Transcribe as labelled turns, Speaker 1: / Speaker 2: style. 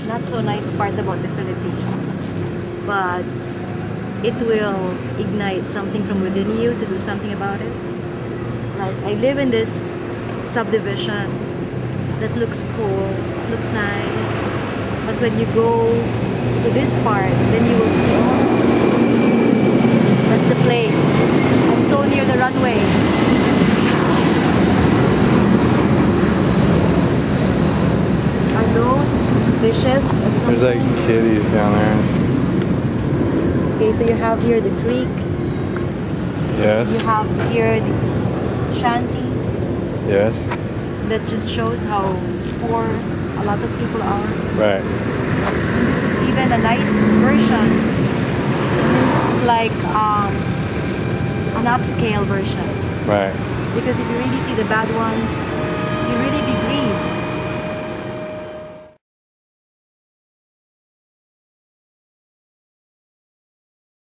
Speaker 1: Not so nice part about the Philippines, but it will ignite something from within you to do something about it. Like, I live in this subdivision that looks cool, looks nice, but when you go to this part, then you will see, oh, that's the plane. I'm so near the runway. Are those fishes or something?
Speaker 2: There's like kitties down there.
Speaker 1: Okay, so you have here the creek.
Speaker 2: Yes.
Speaker 1: You have here these shanties.
Speaker 2: Yes.
Speaker 1: That just shows how poor a lot of people are.
Speaker 2: Right.
Speaker 1: This is even a nice version. This is like an upscale version.
Speaker 2: Right.
Speaker 1: Because if you really see the bad ones,